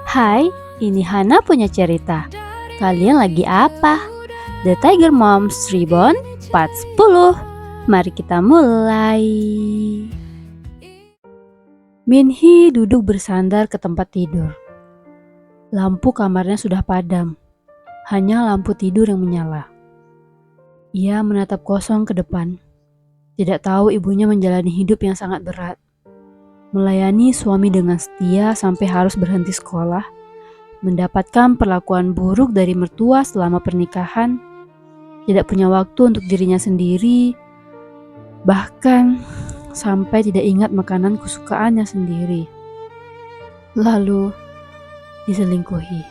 Hai, ini Hana punya cerita. Kalian lagi apa? The Tiger Moms Reborn Part 10. Mari kita mulai. Minhee duduk bersandar ke tempat tidur. Lampu kamarnya sudah padam. Hanya lampu tidur yang menyala. Ia menatap kosong ke depan. Tidak tahu ibunya menjalani hidup yang sangat berat. Melayani suami dengan setia sampai harus berhenti sekolah, mendapatkan perlakuan buruk dari mertua selama pernikahan, tidak punya waktu untuk dirinya sendiri, bahkan sampai tidak ingat makanan kesukaannya sendiri. Lalu diselingkuhi.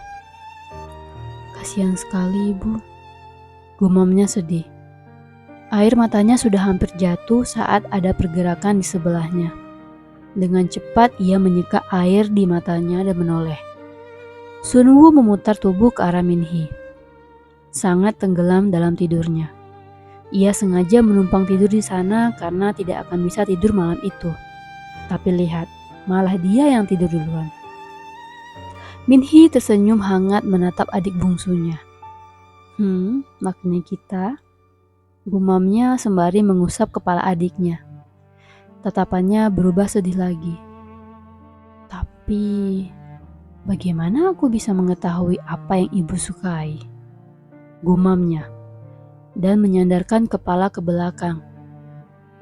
Kasihan sekali ibu, gumamnya sedih. Air matanya sudah hampir jatuh saat ada pergerakan di sebelahnya. Dengan cepat ia menyeka air di matanya dan menoleh. Sunwoo memutar tubuh ke arah Minhee. Sangat tenggelam dalam tidurnya. Ia sengaja menumpang tidur di sana karena tidak akan bisa tidur malam itu. Tapi lihat, malah dia yang tidur duluan. Minhee tersenyum hangat menatap adik bungsunya. Maknya kita, gumamnya sembari mengusap kepala adiknya. Tatapannya berubah sedih lagi. Tapi, bagaimana aku bisa mengetahui apa yang ibu sukai? Gumamnya, dan menyandarkan kepala ke belakang.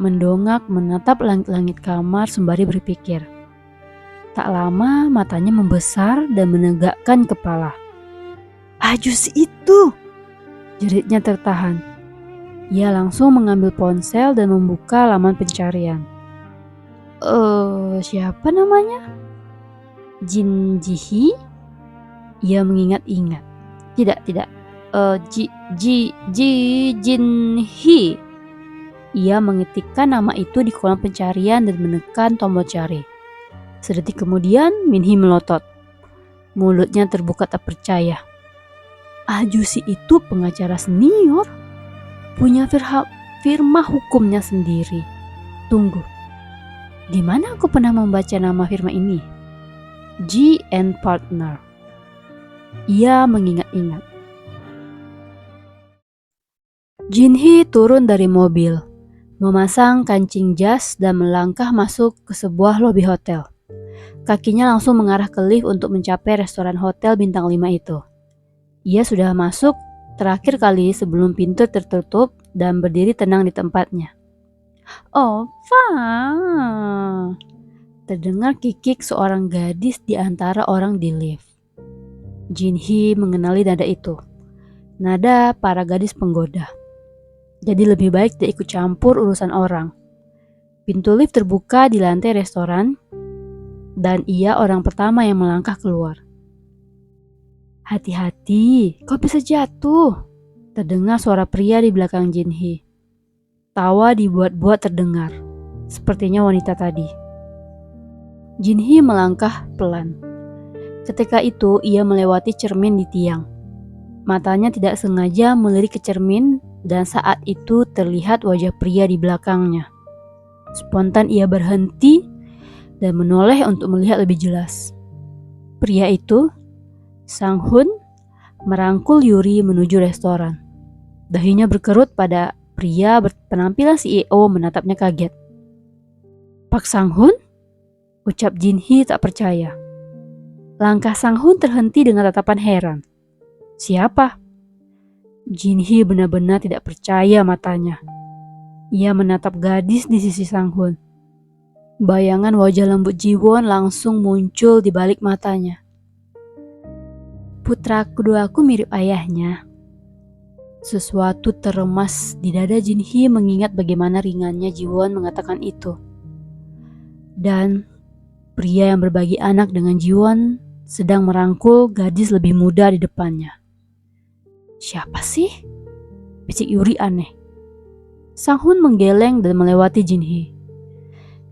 Mendongak menatap langit-langit kamar sembari berpikir. Tak lama matanya membesar dan menegakkan kepala. Ajus itu! Jeritnya tertahan. Ia langsung mengambil ponsel dan membuka laman pencarian. Siapa namanya? Jin Ji-hee? Ia mengingat-ingat. Tidak. Jin-hee. Ia mengetikkan nama itu di kolom pencarian dan menekan tombol cari. Sedetik kemudian, Minhee melotot. Mulutnya terbuka tak percaya. Ajusi itu pengacara senior. Punya firma hukumnya sendiri. Tunggu. Di mana aku pernah membaca nama firma ini? G and Partner. Ia mengingat-ingat. Jinhee turun dari mobil, memasang kancing jas dan melangkah masuk ke sebuah lobi hotel. Kakinya langsung mengarah ke lift untuk mencapai restoran hotel bintang 5 itu. Ia sudah masuk terakhir kali sebelum pintu tertutup dan berdiri tenang di tempatnya. Fa! Terdengar kikik seorang gadis di antara orang di lift. Jinhee mengenali nada itu. Nada para gadis penggoda. Jadi lebih baik tidak ikut campur urusan orang. Pintu lift terbuka di lantai restoran dan ia orang pertama yang melangkah keluar. Hati-hati, kau bisa jatuh. Terdengar suara pria di belakang Jinhee. Tawa dibuat-buat terdengar, sepertinya wanita tadi. Jinhee melangkah pelan. Ketika itu ia melewati cermin di tiang. Matanya tidak sengaja melirik ke cermin dan saat itu terlihat wajah pria di belakangnya. Spontan ia berhenti dan menoleh untuk melihat lebih jelas. Pria itu, Sang-hun, merangkul Yuri menuju restoran. Dahinya berkerut pada pria berpenampilan CEO menatapnya kaget. Pak Sang-hun? Ucap Jinhee tak percaya. Langkah Sang-hun terhenti dengan tatapan heran. Siapa? Jinhee benar-benar tidak percaya matanya. Ia menatap gadis di sisi Sang-hun. Bayangan wajah lembut Jiwon langsung muncul di balik matanya. Putra keduaku mirip ayahnya. Sesuatu terremas di dada Jinhee mengingat bagaimana ringannya Jiwon mengatakan itu. Dan pria yang berbagi anak dengan Jiwon sedang merangkul gadis lebih muda di depannya. Siapa sih? Bisik Yuri aneh. Sang-hun menggeleng dan melewati Jinhee.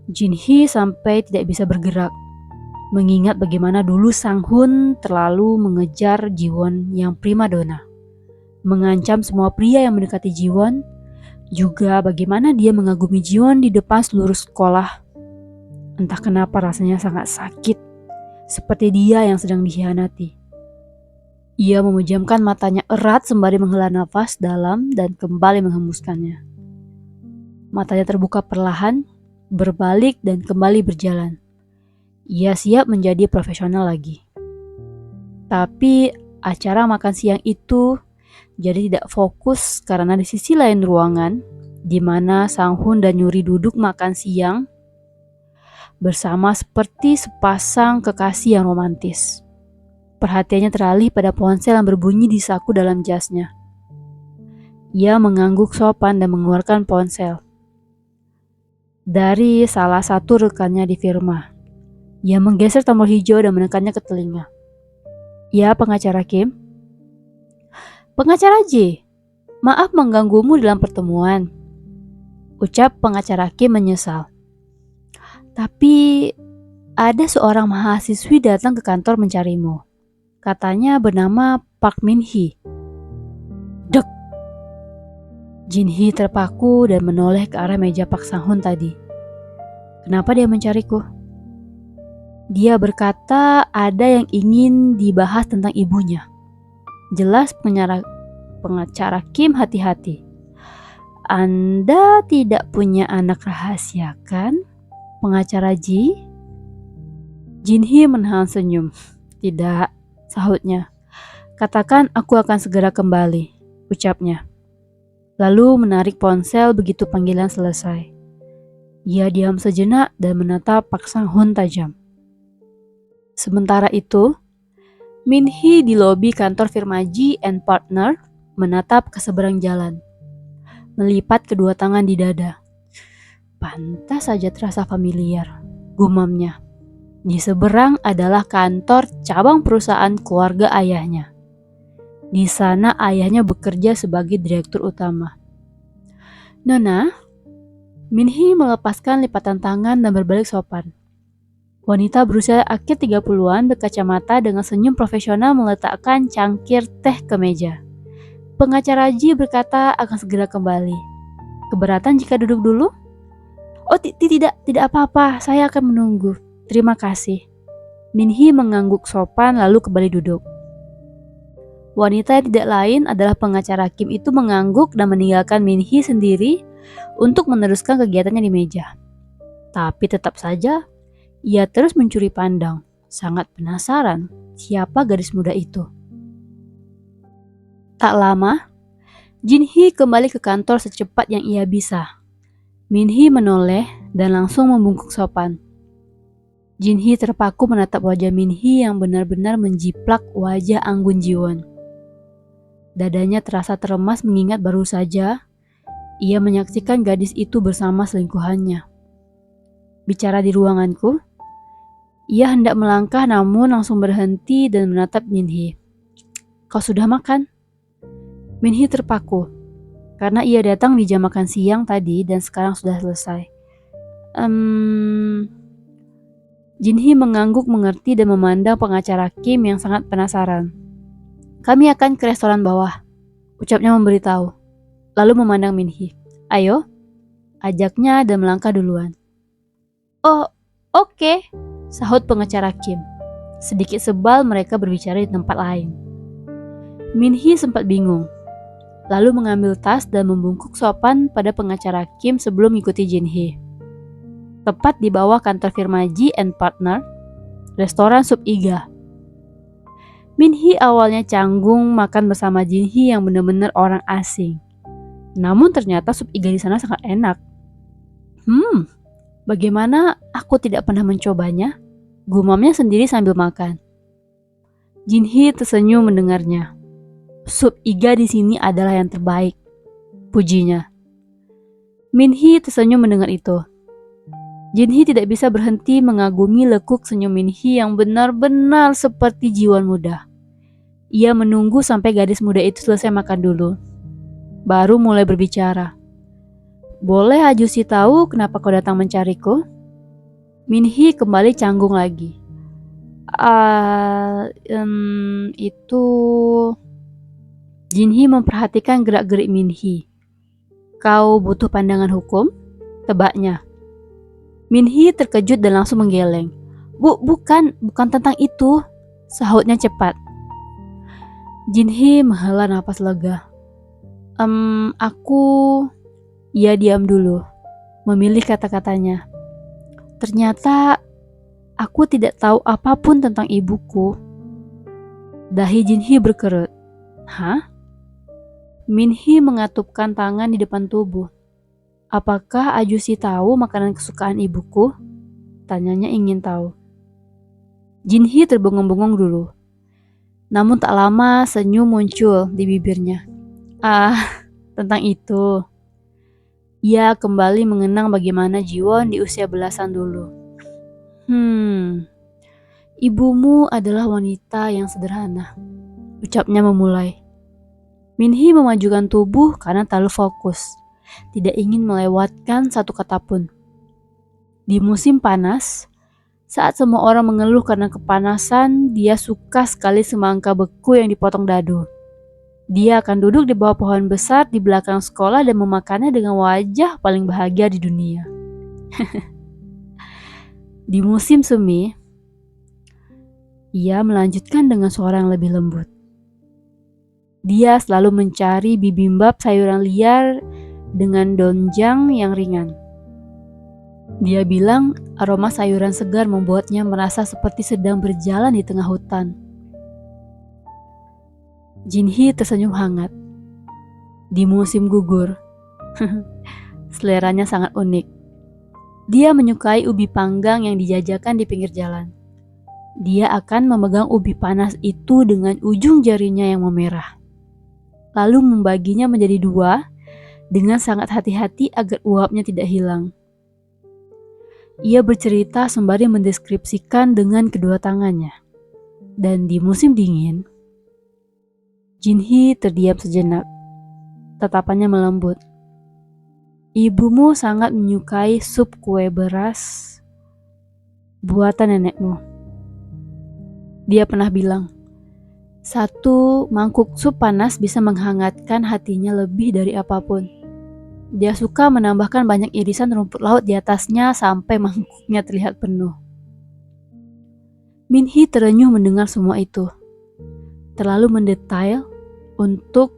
Jinhee sampai tidak bisa bergerak. Mengingat bagaimana dulu Sang-hun terlalu mengejar Jiwon yang primadona. Mengancam semua pria yang mendekati Jiwon. Juga bagaimana dia mengagumi Jiwon di depan seluruh sekolah. Entah kenapa rasanya sangat sakit, seperti dia yang sedang dikhianati. Ia memejamkan matanya erat sembari menghela nafas dalam dan kembali menghembuskannya. Matanya terbuka perlahan, berbalik dan kembali berjalan. Ia siap menjadi profesional lagi. Tapi acara makan siang itu jadi tidak fokus karena di sisi lain ruangan, di mana Sang Hun dan Yuri duduk makan siang bersama seperti sepasang kekasih yang romantis. Perhatiannya teralih pada ponsel yang berbunyi di saku dalam jasnya. Ia mengangguk sopan dan mengeluarkan ponsel dari salah satu rekannya di firma. Ia menggeser tombol hijau dan menekannya ke telinga. Ya, pengacara Kim. Pengacara J, maaf mengganggumu dalam pertemuan. Ucap pengacara Kim menyesal. Tapi ada seorang mahasiswi datang ke kantor mencarimu. Katanya bernama Park Min Hee. Dek. Jin Hee terpaku dan menoleh ke arah meja Pak Sang Hun tadi. Kenapa dia mencariku? Dia berkata ada yang ingin dibahas tentang ibunya. Jelas pengacara Kim hati-hati. Anda tidak punya anak rahasia kan, pengacara Ji? Jin Hee menahan senyum. Tidak, sahutnya. Katakan aku akan segera kembali, ucapnya. Lalu menarik ponsel begitu panggilan selesai. Ia diam sejenak dan menatap Pak Sang Hun tajam. Sementara itu, Min Hee di lobi kantor firma G and Partner menatap ke seberang jalan. Melipat kedua tangan di dada. Pantas saja terasa familiar, gumamnya. Di seberang adalah kantor cabang perusahaan keluarga ayahnya. Di sana ayahnya bekerja sebagai direktur utama. Nona, Min Hee melepaskan lipatan tangan dan berbalik sopan. Wanita berusia akhir 30-an berkacamata dengan senyum profesional meletakkan cangkir teh ke meja. Pengacara Ji berkata akan segera kembali. Keberatan jika duduk dulu? Oh tidak apa-apa, saya akan menunggu. Terima kasih. Min Hee mengangguk sopan lalu kembali duduk. Wanita yang tidak lain adalah pengacara Kim itu mengangguk dan meninggalkan Min Hee sendiri untuk meneruskan kegiatannya di meja. Tapi tetap saja, ia terus mencuri pandang, sangat penasaran siapa gadis muda itu. Tak lama, Jin Hee kembali ke kantor secepat yang ia bisa. Min Hee menoleh dan langsung membungkuk sopan. Jin Hee terpaku menatap wajah Min Hee yang benar-benar menjiplak wajah Anggun Jiwon. Dadanya terasa teremas mengingat baru saja ia menyaksikan gadis itu bersama selingkuhannya. Bicara di ruanganku, ia hendak melangkah namun langsung berhenti dan menatap Min Hee. Kau sudah makan? Min Hee terpaku karena ia datang di jam makan siang tadi dan sekarang sudah selesai. Jin Hee mengangguk mengerti dan memandang pengacara Kim yang sangat penasaran. Kami akan ke restoran bawah, ucapnya memberitahu. Lalu memandang Min Hee. Ayo, ajaknya dan melangkah duluan. Oh, oke, sahut pengacara Kim. Sedikit sebal mereka berbicara di tempat lain. Min Hee sempat bingung. Lalu mengambil tas dan membungkuk sopan pada pengacara Kim sebelum mengikuti Jin Hee. Tepat di bawah kantor firma G and Partner, restoran Sup Iga. Min Hee awalnya canggung makan bersama Jin Hee yang benar-benar orang asing. Namun ternyata sup iga di sana sangat enak. Bagaimana aku tidak pernah mencobanya? Gumamnya sendiri sambil makan. Jin Hee tersenyum mendengarnya. Sup iga di sini adalah yang terbaik, pujinya. Min Hee tersenyum mendengar itu. Jin Hee tidak bisa berhenti mengagumi lekuk senyum Min Hee yang benar-benar seperti jiwa muda. Ia menunggu sampai gadis muda itu selesai makan dulu, baru mulai berbicara. Boleh Ajusi tahu kenapa kau datang mencariku? Min Hee kembali canggung lagi. Itu... Jin Hee memperhatikan gerak-gerik Min Hee. Kau butuh pandangan hukum? Tebaknya. Min-hee terkejut dan langsung menggeleng. Bukan tentang itu, sahutnya cepat. Jin-hee menghela napas lega. Aku... Ia diam dulu, memilih kata-katanya. Ternyata aku tidak tahu apapun tentang ibuku. Dahi Jin-hee berkerut. Hah? Min-hee mengatupkan tangan di depan tubuh. Apakah Ajusi tahu makanan kesukaan ibuku? Tanyanya ingin tahu. Jin-hee terbengong-bengong dulu. Namun tak lama senyum muncul di bibirnya. Tentang itu. Ia kembali mengenang bagaimana Jiwon di usia belasan dulu. Ibumu adalah wanita yang sederhana, ucapnya memulai. Min-hee memajukan tubuh karena terlalu fokus, tidak ingin melewatkan satu kata pun. Di musim panas, saat semua orang mengeluh karena kepanasan, dia suka sekali semangka beku yang dipotong dadu. Dia akan duduk di bawah pohon besar di belakang sekolah dan memakannya dengan wajah paling bahagia di dunia. Di musim semi, ia melanjutkan dengan suara yang lebih lembut. Dia selalu mencari bibimbap sayuran liar dengan doenjang yang ringan. Dia bilang aroma sayuran segar membuatnya merasa seperti sedang berjalan di tengah hutan. Jin-hee tersenyum hangat. Di musim gugur, seleranya sangat unik. Dia menyukai ubi panggang yang dijajakan di pinggir jalan. Dia akan memegang ubi panas itu dengan ujung jarinya yang memerah. Lalu membaginya menjadi dua dengan sangat hati-hati agar uapnya tidak hilang. Ia bercerita sembari mendeskripsikan dengan kedua tangannya. Dan di musim dingin, Jin-hee terdiam sejenak. Tatapannya melembut. Ibumu sangat menyukai sup kue beras buatan nenekmu. Dia pernah bilang, satu mangkuk sup panas bisa menghangatkan hatinya lebih dari apapun. Dia suka menambahkan banyak irisan rumput laut di atasnya sampai mangkuknya terlihat penuh. Min-hee terenyuh mendengar semua itu. Terlalu mendetail untuk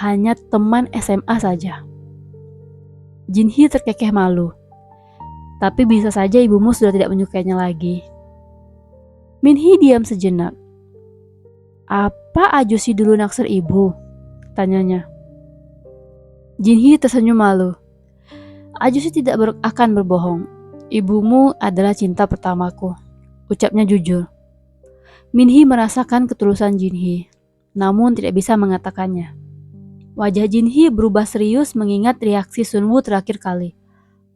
hanya teman SMA saja. Jin-hee terkekeh malu. Tapi bisa saja ibumu sudah tidak menyukainya lagi. Min-hee diam sejenak. Apa Ajusi dulu naksir ibu? Tanyanya. Jin-hee tersenyum malu. Ajusi tidak akan berbohong. Ibumu adalah cinta pertamaku, ucapnya jujur. Min-hee merasakan ketulusan Jin-hee, namun tidak bisa mengatakannya. Wajah Jin-hee berubah serius mengingat reaksi Sun-woo terakhir kali.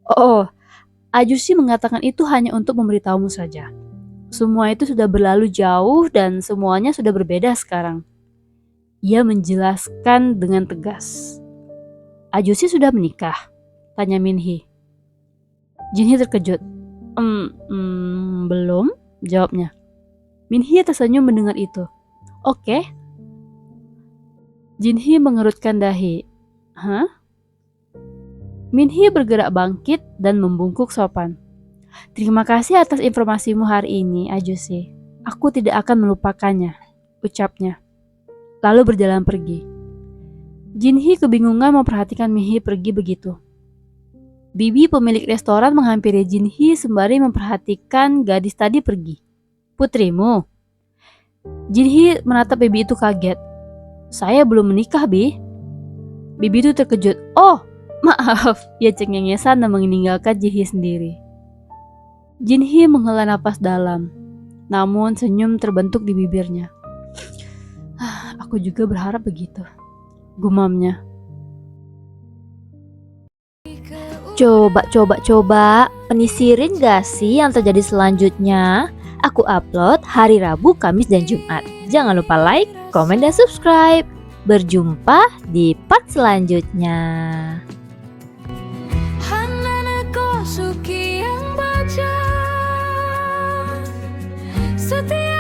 Oh, Ajusi mengatakan itu hanya untuk memberitahumu saja. Semua itu sudah berlalu jauh dan semuanya sudah berbeda sekarang. Ia menjelaskan dengan tegas. Ajusi sudah menikah? Tanya Min-hee. Jin-hee terkejut. Belum, jawabnya. Min-hee tersenyum mendengar itu. Oke. Jin-hee mengerutkan dahi. Hah? Min-hee bergerak bangkit dan membungkuk sopan. Terima kasih atas informasimu hari ini, Ajusi. Aku tidak akan melupakannya, ucapnya. Lalu berjalan pergi. Jin-hee kebingungan memperhatikan Min-hee pergi begitu. Bibi pemilik restoran menghampiri Jin-hee sembari memperhatikan gadis tadi pergi. Putrimu? Jin-hee menatap bibi itu kaget. Saya belum menikah, Bi. Bibi itu terkejut. Oh, maaf. Ia cengengesan dan meninggalkan Jin-hee sendiri. Jin-hee menghela napas dalam. Namun senyum terbentuk di bibirnya. Aku juga berharap begitu, gumamnya. Coba penisirin gak sih yang terjadi selanjutnya? Aku upload hari Rabu, Kamis, dan Jumat. Jangan lupa like, komen, dan subscribe. Berjumpa di part selanjutnya. Suki yang baca setiap